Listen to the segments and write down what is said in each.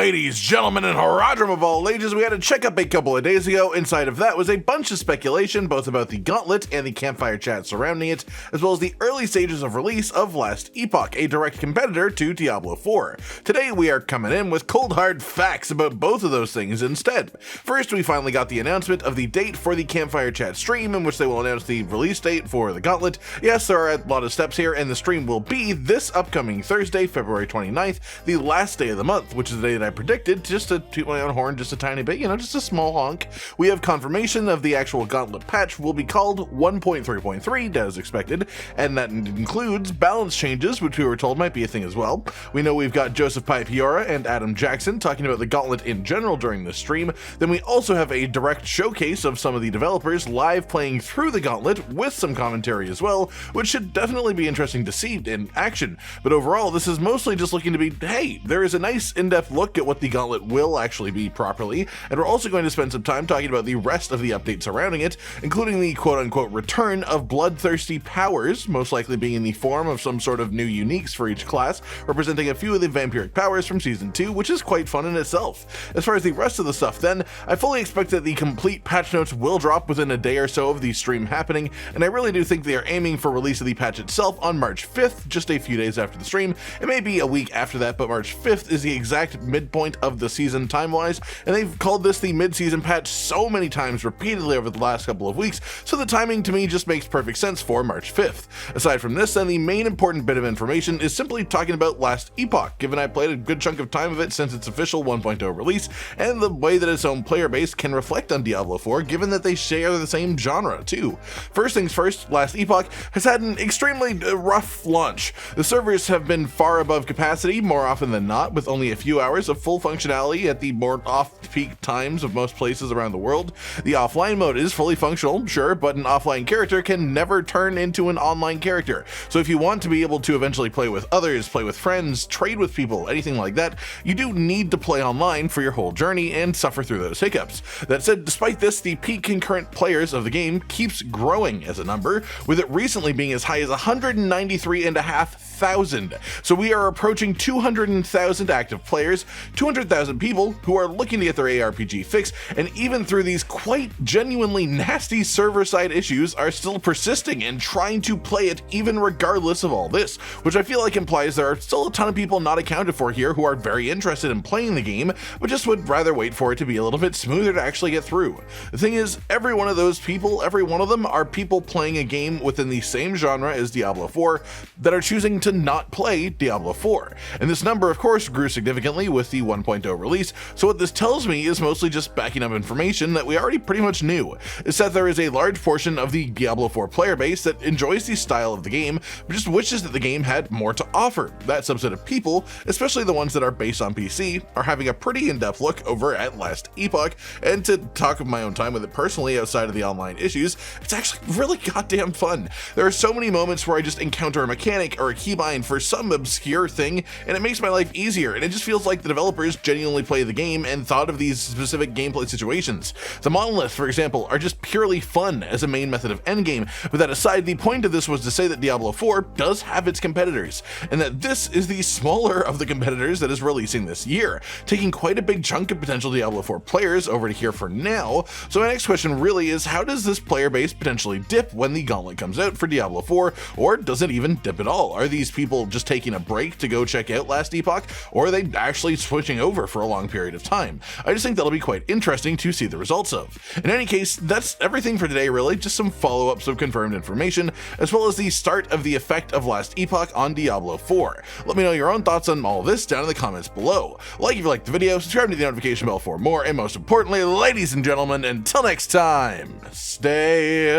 Ladies, gentlemen, and Haradrim of all ages, we had a checkup a couple of days ago. Inside of that was a bunch of speculation, both about the Gauntlet and the campfire chat surrounding it, as well as the early stages of release of Last Epoch, a direct competitor to Diablo 4. Today we are coming in with cold hard facts about both of those things instead. First, we finally got the announcement of the date for the campfire chat stream, in which they will announce the release date for the Gauntlet. Yes, there are a lot of steps here, and the stream will be this upcoming Thursday, February 29th, the last day of the month, which is the day that I predicted, just to toot my own horn just a tiny bit, just a small honk. We have confirmation of the actual Gauntlet patch will be called 1.3.3 as expected, and that includes balance changes, which we were told might be a thing as well. We know we've got Joseph Pipiora and Adam Jackson talking about the Gauntlet in general during this stream. Then we also have a direct showcase of some of the developers live playing through the Gauntlet with some commentary as well, which should definitely be interesting to see in action. But overall, this is mostly just looking to be, hey, there is a nice in-depth look at what the Gauntlet will actually be properly, and we're also going to spend some time talking about the rest of the updates surrounding it, including the quote-unquote return of bloodthirsty powers, most likely being in the form of some sort of new uniques for each class, representing a few of the vampiric powers from Season 2, which is quite fun in itself. As far as the rest of the stuff then, I fully expect that the complete patch notes will drop within a day or so of the stream happening, and I really do think they are aiming for release of the patch itself on March 5th, just a few days after the stream. It may be a week after that, but March 5th is the exact midpoint of the season time-wise, and they've called this the mid-season patch so many times repeatedly over the last couple of weeks, so the timing to me just makes perfect sense for March 5th. Aside from this, then, the main important bit of information is simply talking about Last Epoch, given I played a good chunk of time of it since its official 1.0 release, and the way that its own player base can reflect on Diablo 4, given that they share the same genre too. First things first, Last Epoch has had an extremely rough launch. The servers have been far above capacity more often than not, with only a few hours of full functionality at the more off-peak times of most places around the world. The offline mode is fully functional, sure, but an offline character can never turn into an online character. So if you want to be able to eventually play with others, play with friends, trade with people, anything like that, you do need to play online for your whole journey and suffer through those hiccups. That said, despite this, the peak concurrent players of the game keeps growing as a number, with it recently being as high as 193,500. So we are approaching 200,000 active players, 200,000 people who are looking to get their ARPG fix, and even through these quite genuinely nasty server-side issues are still persisting and trying to play it even regardless of all this, which I feel like implies there are still a ton of people not accounted for here who are very interested in playing the game, but just would rather wait for it to be a little bit smoother to actually get through. The thing is, every one of those people, every one of them are people playing a game within the same genre as Diablo 4 that are choosing to not play Diablo 4. And this number, of course, grew significantly with the 1.0 release, so what this tells me is mostly just backing up information that we already pretty much knew. It's that there is a large portion of the Diablo 4 player base that enjoys the style of the game, but just wishes that the game had more to offer. That subset of people, especially the ones that are based on PC, are having a pretty in-depth look over at Last Epoch, and to talk of my own time with it personally outside of the online issues, it's actually really goddamn fun. There are so many moments where I just encounter a mechanic or a keybind for some obscure thing, and it makes my life easier, and it just feels like the developers genuinely play the game and thought of these specific gameplay situations. The monoliths, for example, are just purely fun as a main method of endgame, but that aside, the point of this was to say that Diablo 4 does have its competitors, and that this is the smaller of the competitors that is releasing this year, taking quite a big chunk of potential Diablo 4 players over to here for now. So my next question really is, how does this player base potentially dip when the Gauntlet comes out for Diablo 4, or does it even dip at all? Are these people just taking a break to go check out Last Epoch, or are they actually switching over for a long period of time? I just think that'll be quite interesting to see the results of. In any case, that's everything for today really, just some follow-ups of confirmed information, as well as the start of the effect of Last Epoch on Diablo 4. Let me know your own thoughts on all of this down in the comments below. Like if you liked the video, subscribe to the notification bell for more, and most importantly, ladies and gentlemen, until next time, stay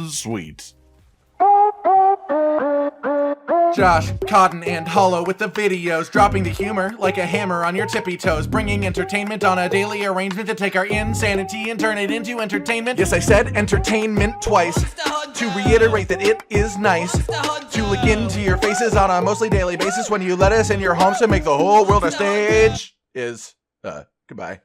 sweet. Josh, Cotton, and Hollow with the videos, dropping the humor like a hammer on your tippy toes, bringing entertainment on a daily arrangement to take our insanity and turn it into entertainment. Yes, I said entertainment twice, to reiterate that it is nice to look into your faces on a mostly daily basis when you let us in your homes to make the whole world a stage. Goodbye.